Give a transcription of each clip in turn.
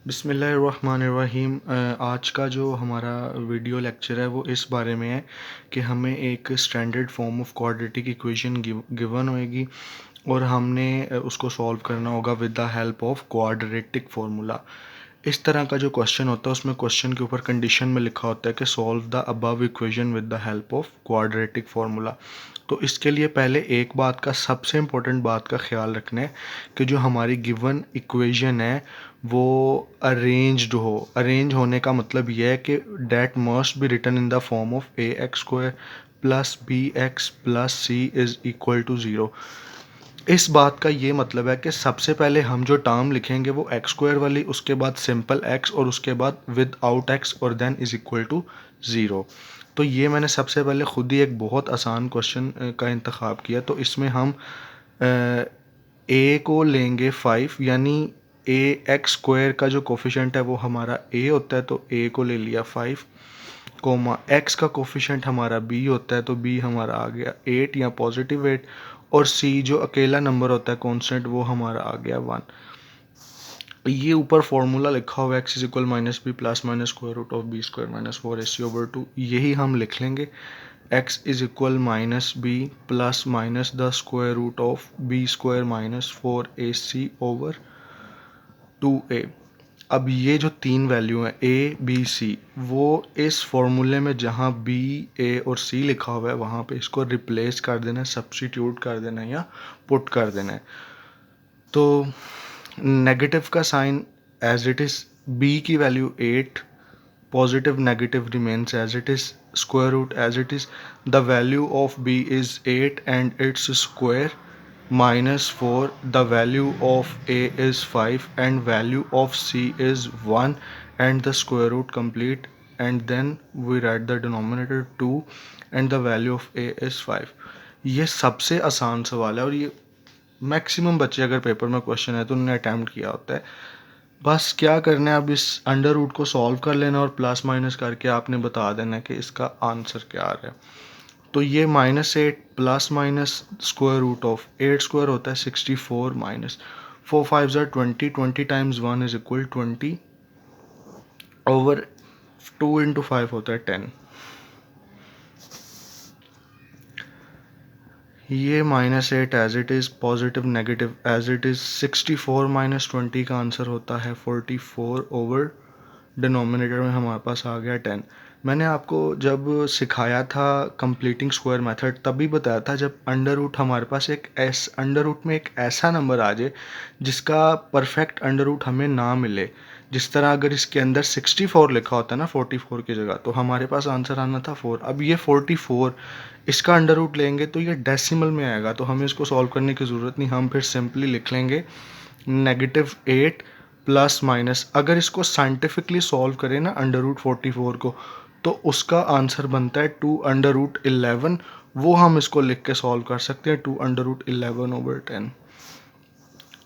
बिस्मिल्लाहिर्रहमानिर्रहीम। आज का जो हमारा वीडियो लेक्चर है वो इस बारे में है कि हमें एक standard form of quadratic equation given होएगी और हमने उसको सॉल्व करना होगा with the help of quadratic formula. इस तरह का जो क्वेश्चन होता है उसमें क्वेश्चन के ऊपर कंडीशन में लिखा होता है कि solve the above equation with the help of quadratic formula. तो इसके लिए पहले एक बात का, सबसे इम्पोर्टेंट बात का ख्याल रखना है कि जो हमारी गिवन इक्वेशन है वो अरेंज्ड हो। अरेंज होने का मतलब यह है कि that must be written in the form of a x square plus b x plus c is equal to zero. इस बात का ये मतलब है कि सबसे पहले हम जो टर्म लिखेंगे वो एक्स स्क्वायर वाली, उसके बाद सिंपल एक्स और उसके बाद विद आउट एक्स और then is equal to zero. तो ये मैंने सबसे पहले खुद ही एक बहुत आसान क्वेश्चन का इंतखाब किया। तो इसमें हम ए को लेंगे 5, यानी ए एक्स स्क्वायर का जो कोफिशेंट है वो हमारा ए होता है, तो ए को ले लिया 5, कोमा एक्स का कोफिशेंट हमारा बी होता है, तो बी हमारा आ गया 8 या पॉजिटिव 8, और सी जो अकेला नंबर होता है कांस्टेंट वो हमारा आ गया 1। ये ऊपर फॉर्मूला लिखा हुआ है x is equal minus b plus minus square root of b square minus 4ac/2, यही हम लिख लेंगे। X is equal minus b plus minus the square root of b square minus 4ac/2a। अब ये जो तीन वैल्यू हैं ए बी सी, वो इस फॉर्मूले में जहाँ बी ए और सी लिखा हुआ है वहाँ पे इसको रिप्लेस कर देना है, सब्स्टिट्यूट कर देना है या पुट कर देना है। तो नेगेटिव का sign as it is, b की value 8, positive negative remains as it is, square root as it is, the value of b is 8 and its square minus 4, the value of a is 5 and value of c is 1 and the square root complete, and then we write the denominator 2 and the value of a is 5। ये सबसे आसान सवाल है और ये maximum बच्चे अगर paper में क्वेश्चन है तो उन्होंने अटैम्प्ट किया होता है। बस क्या करना है, अब इस अंडर रूट को सॉल्व कर लेना और प्लस माइनस करके आपने बता देना है कि इसका आंसर क्या आ रहा है। तो ये -8 plus minus square root of 8 square होता है 64 minus 4 5 20, 20 times 1 is equal 20 over 2 into 5 होता है 10। ये -8 as it is, positive negative as it is, 64 minus 20 का आंसर होता है 44 ओवर डिनोमिनेटर में हमारे पास आ गया 10। मैंने आपको जब सिखाया था कंप्लीटिंग स्क्वायर मेथड तभी बताया था जब अंडर रूट हमारे पास अंडर रूट में एक ऐसा नंबर आ जाए जिसका परफेक्ट अंडर रूट हमें ना मिले। जिस तरह अगर इसके अंदर 64 लिखा होता है ना 44 की जगह, तो हमारे पास आंसर आना था 4। अब ये 44 इसका अंडर रूट लेंगे तो ये डेसिमल में आएगा, तो हमें इसको सॉल्व करने की ज़रूरत नहीं, हम फिर सिंपली लिख लेंगे -8 प्लस माइनस। अगर इसको साइंटिफिकली सॉल्व करें ना अंडर रूट 44 को, तो उसका आंसर बनता है 2 अंडर रूट 11। वो हम इसको लिख के सॉल्व कर सकते हैं 2 अंडर रूट 11 ओवर 10।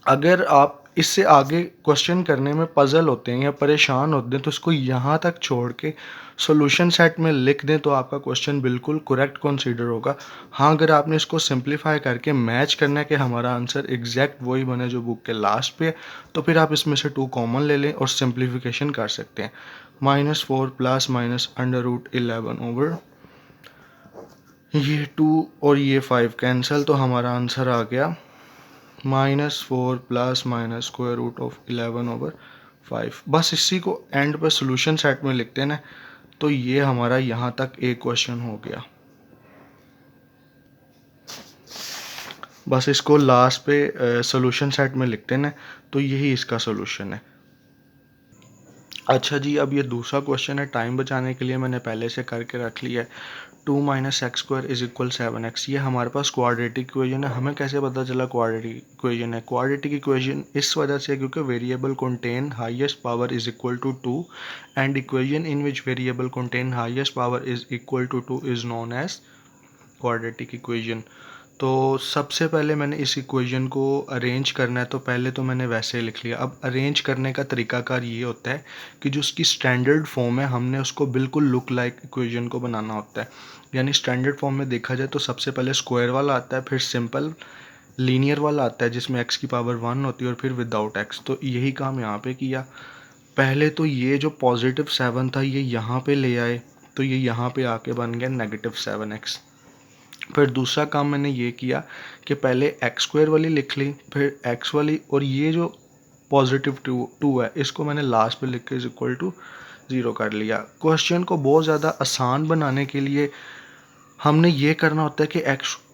अगर आप इससे आगे क्वेश्चन करने में पजल होते हैं या परेशान होते हैं तो इसको यहाँ तक छोड़ के सॉल्यूशन सेट में लिख दें तो आपका क्वेश्चन बिल्कुल करेक्ट कंसीडर होगा। हाँ, अगर आपने इसको सिंप्लीफाई करके मैच करना है कि हमारा आंसर एग्जैक्ट वही बने जो बुक के लास्ट पे है, तो फिर आप इसमें से 2 कॉमन ले लें और सिंप्लीफिकेशन कर सकते हैं। -4 plus minus under root 11 over ये 2 और ये 5 कैंसिल, तो हमारा आंसर आ गया -4 plus minus square root of 11 over 5। बस इसी को एंड पर सोल्यूशन सेट में लिखते हैं ना, तो ये हमारा यहाँ तक एक क्वेश्चन हो गया। बस इसको लास्ट पे सोल्यूशन सेट में लिखते हैं ना, तो यही इसका सोल्यूशन है। अच्छा जी, अब ये दूसरा क्वेश्चन है, टाइम बचाने के लिए मैंने पहले से करके रख लिया है। 2 minus x square is equal 7x। ये हमारे पास क्वाड्रेटिक इक्वेशन है। हमें कैसे पता चला क्वाड्रेटिक इक्वेशन है? क्वाड्रेटिक इक्वेशन इस वजह से क्योंकि variable contain highest power is equal to 2 and equation in which variable contain highest power is equal to 2 is known as quadratic equation. तो सबसे पहले मैंने इस इक्वेशन को अरेंज करना है, तो पहले तो मैंने वैसे लिख लिया। अब अरेंज करने का तरीकाकार ये होता है कि जो उसकी स्टैंडर्ड फॉर्म है हमने उसको बिल्कुल लुक लाइक इक्वेशन को बनाना होता है। यानी स्टैंडर्ड फॉर्म में देखा जाए तो सबसे पहले स्क्वायर वाला आता है, फिर सिंपल लीनियर वाला आता है जिसमें x की पावर 1 होती है, और फिर विदाउट x। तो यही काम यहाँ पे किया। पहले तो ये जो पॉजिटिव 7 था ये यहाँ पे ले आए, तो ये यहाँ पे आके बन गया -7x। फिर दूसरा काम मैंने ये किया कि पहले x² वाली लिख ली, फिर x वाली, और ये जो पॉजिटिव 2 है इसको मैंने लास्ट पे लिख के इक्वल टू 0 कर लिया। क्वेश्चन को बहुत ज़्यादा आसान बनाने के लिए हमने ये करना होता है कि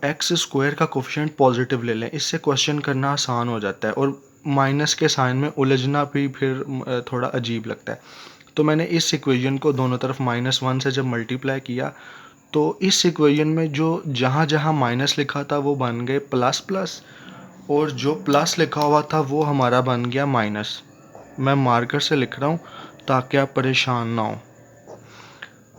x² का कोफिशिएंट पॉजिटिव ले लें, इससे क्वेश्चन करना आसान हो जाता है और माइनस के साइन में उलझना भी फिर थोड़ा अजीब लगता है। तो मैंने इस इक्वेशन को दोनों तरफ -1 से जब मल्टीप्लाई किया तो इस इक्वेशन में जो जहाँ जहाँ माइनस लिखा था वो बन गए प्लस प्लस, और जो प्लस लिखा हुआ था वो हमारा बन गया माइनस। मैं मार्कर से लिख रहा हूँ ताकि आप परेशान ना हो।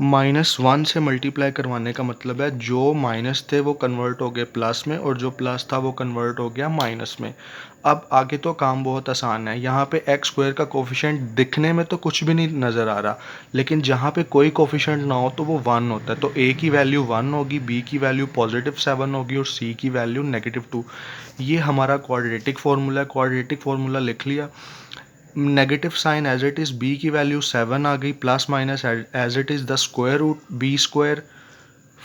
-1 से मल्टीप्लाई करवाने का मतलब है जो माइनस थे वो कन्वर्ट हो गए प्लस में, और जो प्लस था वो कन्वर्ट हो गया माइनस में। अब आगे तो काम बहुत आसान है। यहाँ पे x² का कोफिशिएंट दिखने में तो कुछ भी नहीं नज़र आ रहा, लेकिन जहाँ पे कोई कोफिशिएंट ना हो तो वो 1 होता है। तो a की वैल्यू 1 होगी, b की वैल्यू +7 होगी और c की वैल्यू -2। ये हमारा क्वाड्रेटिक फार्मूला है। क्वाड्रेटिक फार्मूला लिख लिया। Negative sign as it is, b की वैल्यू 7 आ गई, plus minus as it is the square root b²,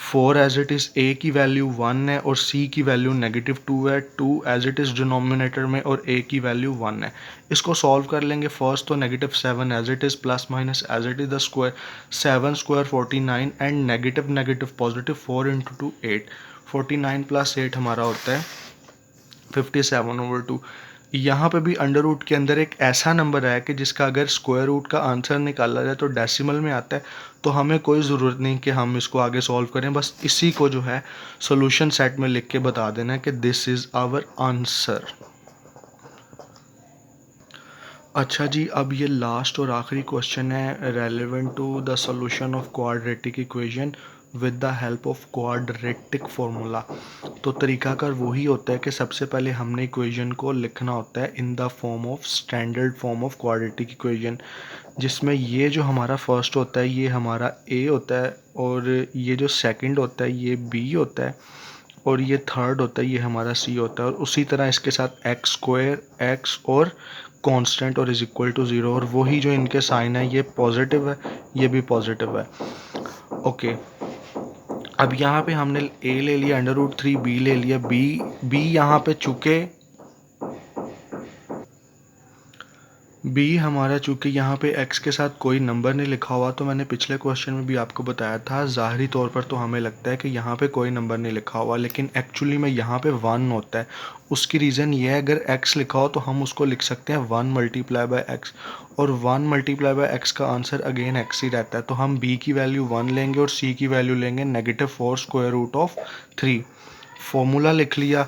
4 as it is, a की वैल्यू 1 है और c की वैल्यू -2 है, 2 एज इट इज़ डिनोमिनेटर में और a की वैल्यू 1 है। इसको सॉल्व कर लेंगे। फर्स्ट तो -7 as it is, plus minus as it is the square, 7² 49 and negative negative positive, 4 × 2 8, 49 + 8 हमारा होता है 57/2। यहाँ पे भी अंडर रूट के अंदर एक ऐसा नंबर है कि जिसका अगर स्क्वायर रूट का आंसर निकाला जाए तो डेसिमल में आता है, तो हमें कोई ज़रूरत नहीं कि हम इसको आगे सॉल्व करें, बस इसी को जो है सॉल्यूशन सेट में लिख के बता देना है कि दिस इज़ आवर आंसर। अच्छा जी, अब ये लास्ट और आखिरी क्वेश्चन है relevant to the solution of quadratic equation with the help of quadratic formula. तो तरीकाकार वही होता है कि सबसे पहले हमने इक्वेशन को लिखना होता है इन the form of standard form of quadratic equation, जिसमें ये जो हमारा फर्स्ट होता है ये हमारा a होता है, और ये जो सेकंड होता है ये b होता है, और ये थर्ड होता है ये हमारा c होता है। और उसी तरह इसके साथ x² x और कांस्टेंट और इज इक्वल टू 0, और वही जो इनके साइन है ये पॉजिटिव है, ये भी पॉजिटिव है। ओके, अब यहाँ पे हमने a ले लिया √3, b ले लिया, b यहाँ पे चूँकि b हमारा चूँकि यहाँ पे x के साथ कोई नंबर नहीं लिखा हुआ, तो मैंने पिछले क्वेश्चन में भी आपको बताया था ज़ाहरी तौर पर तो हमें लगता है कि यहाँ पे कोई नंबर नहीं लिखा हुआ, लेकिन एक्चुअली में यहाँ पे 1 होता है। उसकी रीज़न ये है, अगर x लिखा हो तो हम उसको लिख सकते हैं 1 × x, और 1 × x का आंसर अगेन x ही रहता है। तो हम b की वैल्यू 1 लेंगे और c की वैल्यू लेंगे -4 √3। फॉर्मूला लिख लिया।